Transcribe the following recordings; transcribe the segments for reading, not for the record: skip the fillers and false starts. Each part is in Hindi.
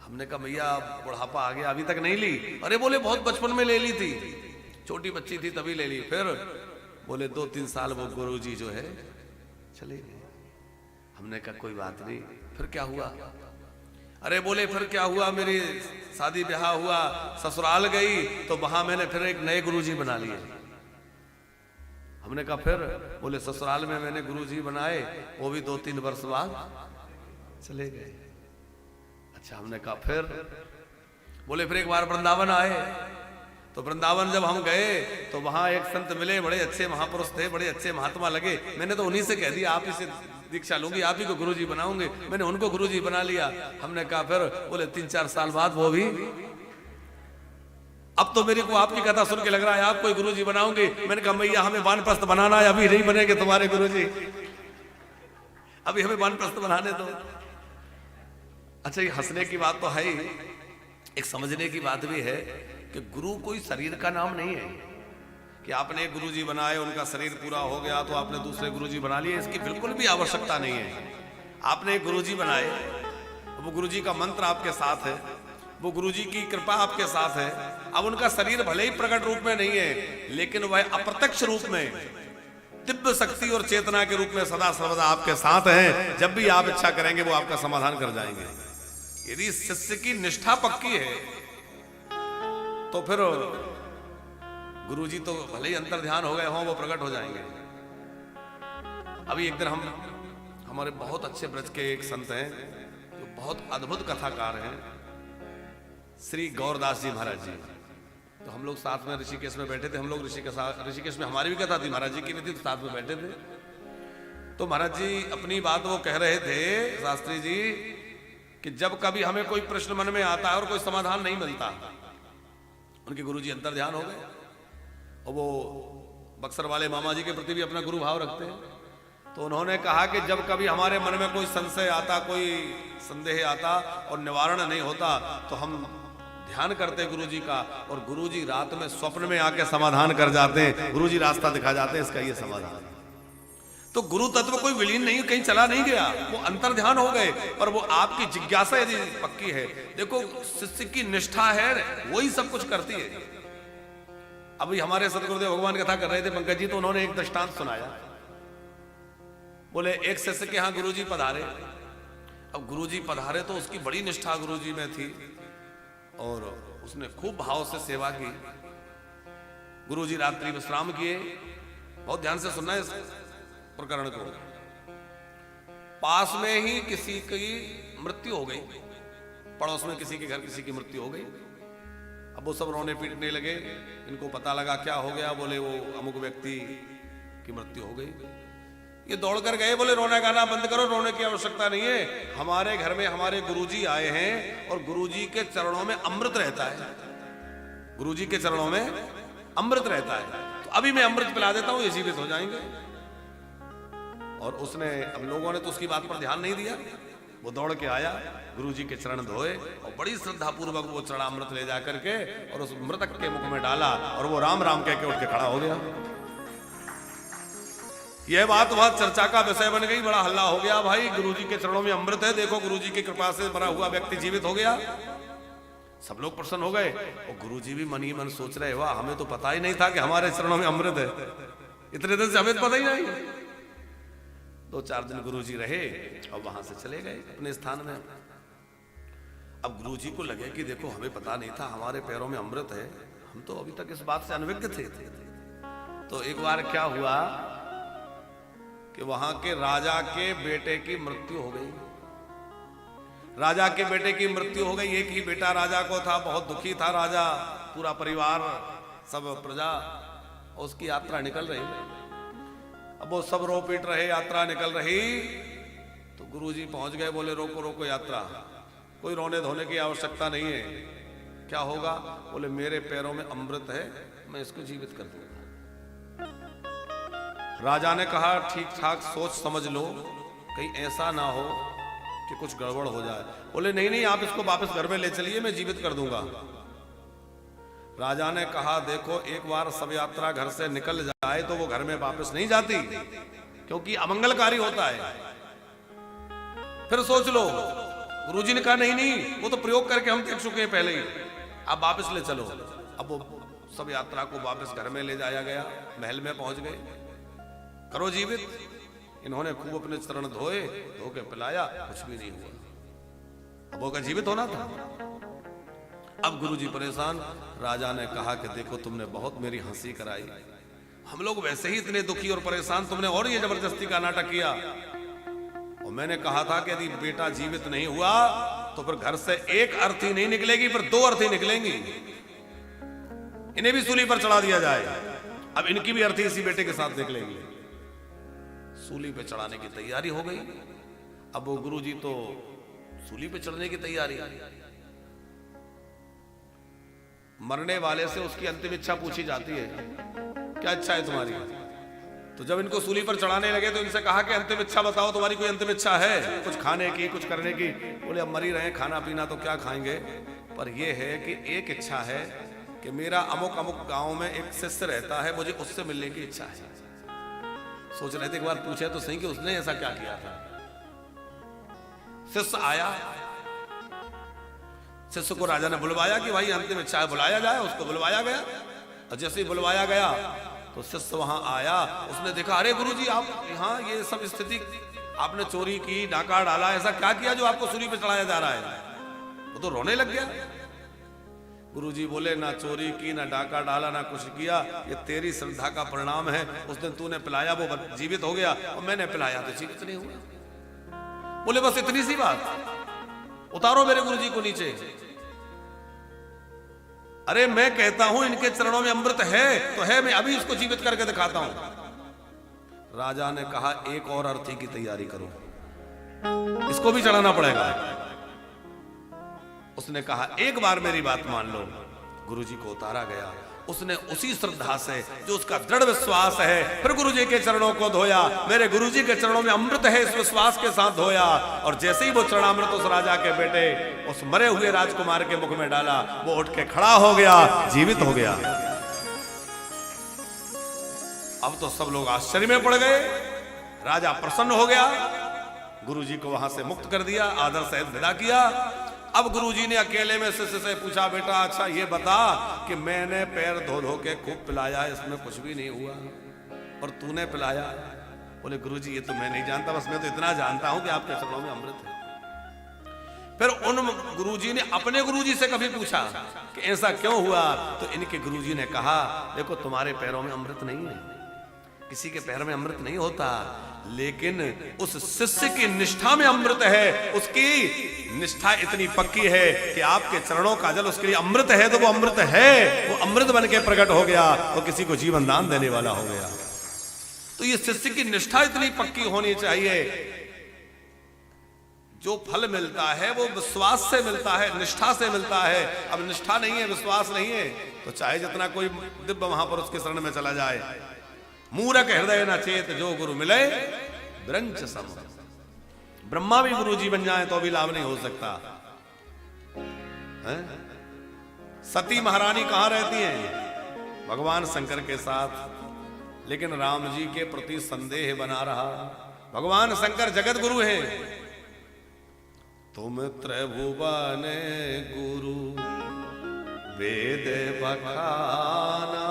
हमने कहा भैया बुढ़ापा आ गया, अभी तक नहीं ली। अरे बोले बहुत बचपन में ले ली थी, छोटी बच्ची थी तभी ले ली। फिर बोले 2-3 साल वो गुरुजी जो है चले गए। हमने कहा कोई बात नहीं, फिर क्या हुआ? अरे बोले फिर क्या हुआ, मेरी शादी ब्याह हुआ, ससुराल गई तो वहां मैंने फिर एक नए गुरुजी बना लिए। हमने कहा फिर? बोले ससुराल में मैंने गुरुजी बनाए, वो भी 2-3 वर्ष बाद चले गए। अच्छा, हमने कहा फिर? बोले फिर एक बार वृंदावन आए, तो वृंदावन जब हम गए तो वहां एक संत मिले, बड़े अच्छे महापुरुष थे, बड़े अच्छे महात्मा लगे। मैंने तो उन्हीं से कह दिया आप इसे दीक्षा लूंगी, आप ही को गुरुजी बनाऊंगे। मैंने उनको गुरुजी बना लिया। हमने कहा फिर? बोले 3-4 साल बाद वो भी। अब तो मेरे को आपकी कथा सुन के लग रहा है आप कोई गुरुजी बनाओगे। मैंने कहा भैया हमें वानप्रस्थ बनाना है, अभी नहीं बनेंगे तुम्हारे गुरुजी, अभी हमें वानप्रस्थ बनाने दो। अच्छा, ये हंसने की बात तो है ही, एक समझने की बात भी है कि गुरु कोई शरीर का नाम नहीं है कि आपने एक गुरुजी बनाए, उनका शरीर पूरा हो गया तो आपने दूसरे गुरुजी बना लिए। इसकी बिल्कुल भी आवश्यकता नहीं है। आपने एक गुरुजी बनाए, वो गुरुजी का मंत्र आपके साथ है, वो गुरुजी की कृपा आपके साथ है। अब उनका शरीर भले ही प्रकट रूप में नहीं है, लेकिन वह अप्रत्यक्ष रूप में दिव्य शक्ति और चेतना के रूप में सदा सर्वदा आपके साथ हैं। जब भी आप इच्छा करेंगे वो आपका समाधान कर जाएंगे। यदि शिष्य की निष्ठा पक्की है तो फिर गुरुजी तो भले ही अंतर ध्यान हो गए हों, वो प्रकट हो जाएंगे। अभी एक दिन हमारे बहुत अच्छे ब्रज के एक संत हैं जो बहुत अद्भुत कथाकार हैं, श्री गौरदास जी महाराज जी। तो हम लोग साथ में ऋषिकेश में बैठे थे। हम लोग ऋषिकेश में हमारी भी कथा थी, महाराज जी की नहीं थी, तो साथ में बैठे थे। तो महाराज जी अपनी बात वो कह रहे थे, शास्त्री जी, कि जब कभी हमें कोई प्रश्न मन में आता है और कोई समाधान नहीं मिलता, उनके गुरुजी अंतर ध्यान हो गए और वो बक्सर वाले मामा जी के प्रति भी अपना गुरु भाव रखते हैं। तो उन्होंने कहा कि जब कभी हमारे मन में कोई संशय आता, कोई संदेह आता और निवारण नहीं होता, तो हम ध्यान करते गुरुजी का, और गुरुजी रात में स्वप्न में आके समाधान कर जाते हैं, गुरुजी रास्ता दिखा जाते हैं, इसका ये समाधान। तो गुरु तत्व कोई विलीन नहीं, कहीं चला नहीं गया, वो अंतर ध्यान हो गए। और वो आपकी जिज्ञासा यदि पक्की है, देखो शिष्य की निष्ठा है, वही सब कुछ करती है। अभी हमारे सतगुरुदेव भगवान कथा कर रहे थे पंकज जी, तो उन्होंने एक दृष्टांत सुनाया। बोले एक शिष्य के यहाँ गुरुजी पधारे। अब गुरुजी पधारे तो उसकी बड़ी निष्ठा गुरुजी में थी और उसने खूब भाव से सेवा की। गुरुजी रात्रि विश्राम किए। बहुत ध्यान से सुनना है इस प्रकरण को। पास में ही किसी की मृत्यु हो गई, पड़ोस में किसी के घर किसी की मृत्यु हो गई। अब वो सब रोने पीटने लगे। इनको पता लगा क्या हो गया। बोले वो अमुक व्यक्ति की मृत्यु हो गई। ये दौड़ कर गए, बोले रोना गाना बंद करो, रोने की आवश्यकता नहीं है। हमारे घर में हमारे गुरुजी आए हैं और गुरुजी के चरणों में अमृत रहता है, गुरुजी के चरणों में अमृत रहता है, तो अभी मैं अमृत पिला देता हूं, ये जीवित हो जाएंगे। और उसने, अब लोगों ने तो उसकी बात पर ध्यान नहीं दिया। वो दौड़ के आया, गुरुजी के चरण धोए और बड़ी श्रद्धा पूर्वक वो चरणामृत ले जा करके और उस मृतक के मुख में डाला और वो राम राम कह के उठ के खड़ा हो गया। यह बात बहुत चर्चा का विषय बन गई, बड़ा हल्ला हो गया। भाई गुरुजी के चरणों में अमृत है, देखो गुरुजी की कृपा से मरा हुआ व्यक्ति जीवित हो गया। सब लोग प्रसन्न हो गए और गुरुजी भी मन ही मन सोच रहे, वाह हमें तो पता ही नहीं था कि हमारे चरणों में अमृत है, इतने दिन से हमें पता ही नहीं। 2-4 दिन गुरुजी रहे और वहां से चले गए अपने स्थान में। अब गुरुजी को लगे कि देखो हमें पता नहीं था हमारे पैरों में अमृत है, हम तो अभी तक इस बात से अनभिज्ञ थे। तो एक बार क्या हुआ कि वहां के राजा के बेटे की मृत्यु हो गई। राजा के बेटे की मृत्यु हो गई। एक ही बेटा राजा को था, बहुत दुखी था राजा, पूरा परिवार, सब प्रजा। उसकी यात्रा निकल रही। अब वो सब रो पीट रहे, यात्रा निकल रही। तो गुरुजी पहुंच गए, बोले रोको रोको यात्रा, कोई रोने धोने की आवश्यकता नहीं है। क्या होगा? बोले मेरे पैरों में अमृत है, मैं इसको जीवित कर दूंगा। राजा ने कहा ठीक ठाक सोच समझ लो, कहीं ऐसा ना हो कि कुछ गड़बड़ हो जाए। बोले नहीं नहीं, आप इसको वापस घर में ले चलिए, मैं जीवित कर दूंगा। राजा ने कहा देखो एक बार सब यात्रा घर से निकल जाए तो वो घर में वापस नहीं जाती, क्योंकि अमंगलकारी होता है। फिर सोच लो। गुरुजी ने कहा नहीं नहीं, वो तो प्रयोग करके हम देख चुके हैं पहले ही, आप वापस ले चलो। अब वो सब यात्रा को वापस घर में ले जाया गया, महल में पहुंच गए, करो जीवित। इन्होंने खूब अपने चरण धोए, धो के पिलाया, कुछ भी नहीं हुआ। अब वो का जीवित होना था। अब गुरुजी परेशान। राजा ने कहा कि देखो तुमने बहुत मेरी हंसी कराई, हम लोग वैसे ही इतने दुखी और परेशान, तुमने और ये जबरदस्ती का नाटक किया। और मैंने कहा था कि यदि बेटा जीवित नहीं हुआ तो फिर घर से एक अर्थी नहीं निकलेगी, फिर दो अर्थी निकलेंगी, इन्हें भी सूली पर चढ़ा दिया जाए। अब इनकी भी अर्थी इसी बेटे के साथ निकलेंगे। सूली पे चढ़ाने की तैयारी हो गई। अब वो गुरुजी तो सूली पे चढ़ने की तैयारी, मरने वाले से उसकी अंतिम इच्छा पूछी जाती है, क्या इच्छा है तुम्हारी? तो जब इनको सूली पर चढ़ाने लगे तो इनसे कहा कि अंतिम इच्छा बताओ, तुम्हारी कोई अंतिम इच्छा है कुछ खाने की, कुछ करने की? बोले अब मर ही रहे, खाना पीना तो क्या खाएंगे, पर यह है कि एक इच्छा है कि मेरा अमुक अमुक गांव में एक शिष्य रहता है, मुझे उससे मिलने की इच्छा है। सोच रहे थे एक बार पूछे तो सही कि उसने ऐसा क्या किया था। शिष्य आया, शिष्य को राजा ने बुलवाया कि भाई अंतिम इच्छा है, बुलाया जाए। उसको बुलवाया गया, और जैसे ही बुलवाया गया तो शिष्य वहां आया। उसने देखा, अरे गुरुजी आप यहाँ ये सब स्थिति, आपने चोरी की, डाका डाला, ऐसा क्या किया जो आपको सूली पे चढ़ाया जा रहा है? वो तो रोने लग गया। गुरुजी बोले, ना चोरी की, ना डाका डाला, ना कुछ किया, ये तेरी श्रद्धा का परिणाम है। उस दिन तूने पिलाया वो जीवित हो गया, और मैंने पिलाया तो जीवित नहीं हुआ। बोले बस इतनी सी बात, उतारो मेरे गुरुजी को नीचे। अरे मैं कहता हूं इनके चरणों में अमृत है तो है, मैं अभी इसको जीवित करके दिखाता हूं। राजा ने कहा एक और अर्थी की तैयारी करो, इसको भी चढ़ाना पड़ेगा। उसने कहा एक बार मेरी बात मान लो। गुरुजी को उतारा गया। उसने उसी श्रद्धा से जो उसका दृढ़ विश्वास है, फिर गुरुजी के चरणों को धोया। मेरे गुरुजी के चरणों में अमृत है, इस विश्वास के साथ धोया। और जैसे ही वो चरणामृत उस राजा के बेटे, उस मरे हुए राजकुमार के मुख में डाला, वो उठ के खड़ा हो गया, जीवित हो गया। अब तो सब लोग आश्चर्य में पड़ गए। राजा प्रसन्न हो गया, गुरुजी को वहां से मुक्त कर दिया, आदर सहित विदा किया। अब गुरुजी ने अकेले में शिष्य से पूछा, बेटा अच्छा ये बता कि मैंने पैर धो धो के खूब पिलाया, इसमें कुछ भी नहीं हुआ, और तूने पिलाया? बोले गुरुजी ये तो मैं नहीं जानता, बस मैं तो इतना जानता हूं कि आपके चरणों में अमृत है। फिर उन गुरुजी ने अपने गुरुजी से कभी पूछा कि ऐसा क्यों हुआ? तो इनके गुरुजी ने कहा, देखो तुम्हारे पैरों में अमृत नहीं है, किसी के पैर में अमृत नहीं होता, लेकिन उस शिष्य की निष्ठा में अमृत है। उसकी निष्ठा इतनी पक्की है कि आपके चरणों का जल उसके लिए अमृत है, तो वो अमृत है, वो अमृत बन के प्रकट हो गया, वो किसी को जीवन दान देने वाला हो गया। तो ये शिष्य की निष्ठा इतनी पक्की होनी चाहिए। जो फल मिलता है वो विश्वास से मिलता है, निष्ठा से मिलता है। अब निष्ठा नहीं है, विश्वास नहीं है, तो चाहे जितना कोई दिव्य महापुरुष के शरण में चला जाए। मूरख हृदय न चेत जो गुरु मिले ब्रंच सम। ब्रह्मा भी गुरुजी बन जाए तो भी लाभ नहीं हो सकता है? सती महारानी कहां रहती हैं? भगवान शंकर के साथ, लेकिन राम जी के प्रति संदेह बना रहा। भगवान शंकर जगत गुरु हैं। तुम त्रिभुवन गुरु वेद बखाना,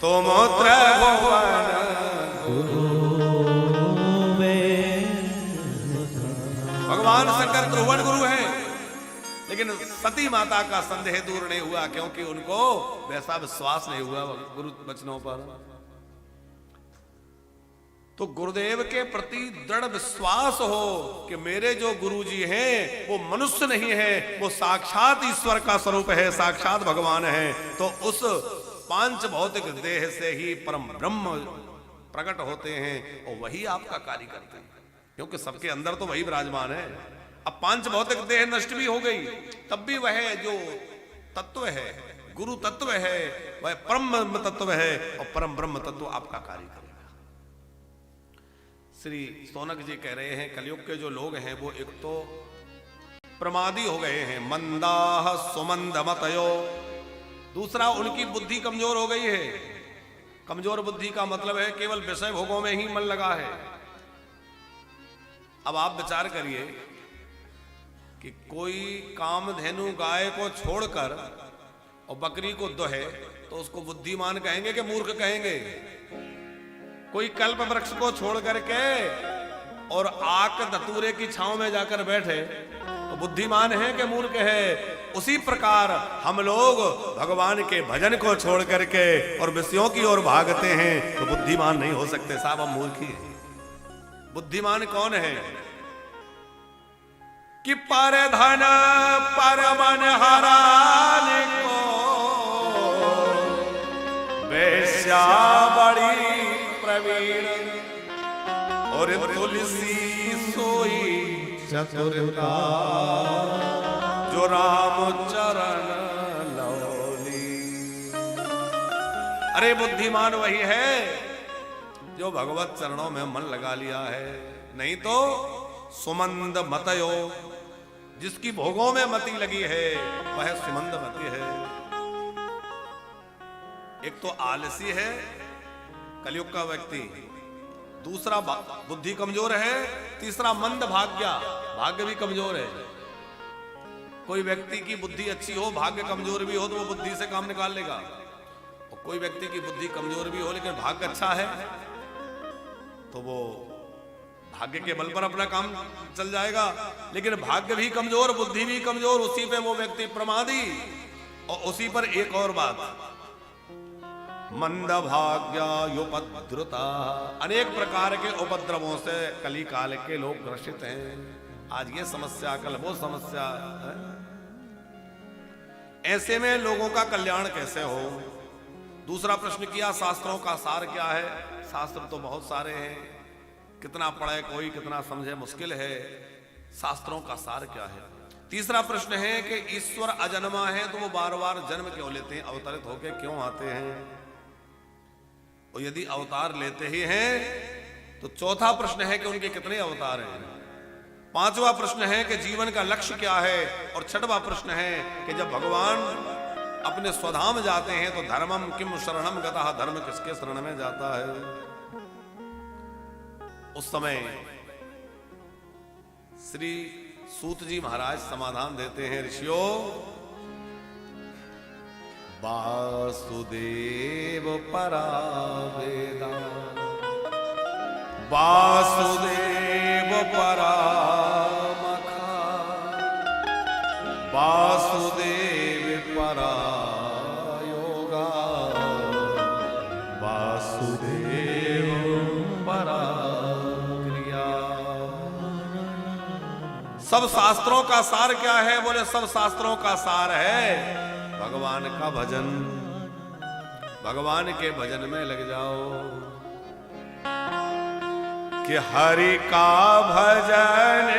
तुम त्रिभुवन गुरु भगवान शंकर त्रिभुवन गुरु हैं, लेकिन सती माता का संदेह दूर नहीं हुआ, क्योंकि उनको वैसा विश्वास नहीं हुआ गुरु वचनों पर। तो गुरुदेव के प्रति दृढ़ विश्वास हो कि मेरे जो गुरुजी हैं वो मनुष्य नहीं है, वो साक्षात ईश्वर का स्वरूप है, साक्षात भगवान है। तो उस पांच भौतिक देह से ही परम ब्रह्म प्रकट होते हैं और वही आपका कार्य करते हैं, क्योंकि सबके अंदर तो वही विराजमान है। अब पांच भौतिक देह नष्ट भी हो गई, तब भी वह जो तत्व है, गुरु तत्व है, वह परम ब्रह्म तत्व है, और परम ब्रह्म तत्व आपका कार्य करेगा। श्री सोनक जी कह रहे हैं, कलयुग के जो लोग हैं वो एक तो प्रमादी हो गए हैं, मंदाह सुमंदमतयो। दूसरा, उनकी बुद्धि कमजोर हो गई है। कमजोर बुद्धि का मतलब है केवल विषय भोगों में ही मन लगा है। अब आप विचार करिए, कि कोई कामधेनु गाय को छोड़कर और बकरी को दोहे तो उसको बुद्धिमान कहेंगे कि मूर्ख कहेंगे? कोई कल्प वृक्ष को छोड़ करके और आक धतूरे की छांव में जाकर बैठे तो बुद्धिमान है कि मूर्ख है? उसी प्रकार हम लोग भगवान के भजन को छोड़ करके और विषयों की ओर भागते हैं तो बुद्धिमान नहीं हो सकते साहब, हम मूर्ख ही हैं। बुद्धिमान कौन है? कि पर धन पर मन हराने को वेश्या बड़ी प्रवीण और तुलसी सोई चतुरता जो राम चरण लौली। अरे बुद्धिमान वही है जो भगवत चरणों में मन लगा लिया है, नहीं तो सुमंद मतयो, जिसकी भोगों में मति लगी है वह सुमंद मति है। एक तो आलसी है कलयुग का व्यक्ति, दूसरा बुद्धि कमजोर है, तीसरा मंद भाग्य भी कमजोर है। कोई व्यक्ति की बुद्धि अच्छी हो, भाग्य कमजोर भी हो तो वो बुद्धि से काम निकाल लेगा, और कोई व्यक्ति की बुद्धि कमजोर भी हो लेकिन भाग्य अच्छा है तो वो भाग्य के बल पर अपना काम चल जाएगा। लेकिन भाग्य भी कमजोर, बुद्धि भी कमजोर, उसी पे वो व्यक्ति प्रमादी। और उसी पर एक और बात, मंद भाग्योपद्रुता, अनेक प्रकार के उपद्रवों से कली काल के लोग ग्रसित हैं। आज ये समस्या, कल वो समस्या है। ऐसे में लोगों का कल्याण कैसे हो? दूसरा प्रश्न किया, शास्त्रों का सार क्या है? शास्त्र तो बहुत सारे हैं, कितना पढ़े कोई, कितना समझे मुश्किल है। शास्त्रों का सार क्या है? तीसरा प्रश्न है कि ईश्वर अजन्मा है तो वो बार बार जन्म क्यों लेते हैं, अवतरित होकर क्यों आते हैं? और यदि अवतार लेते ही हैं तो चौथा प्रश्न है कि उनके कितने अवतार हैं? पांचवा प्रश्न है कि जीवन का लक्ष्य क्या है? और छठवां प्रश्न है कि जब भगवान अपने स्वधाम जाते हैं तो धर्मम किम शरणम गतः, धर्म किसके शरण में जाता है? उस समय श्री सूत जी महाराज समाधान देते हैं, ऋषियों वासुदेव परा वेदा, वासुदेव परा मखा, वासुदेव परा योगा, वासुदेव परा क्रिया। सब शास्त्रों का सार क्या है? बोले सब शास्त्रों का सार है भगवान का भजन। भगवान के भजन में लग जाओ कि हरि का भजन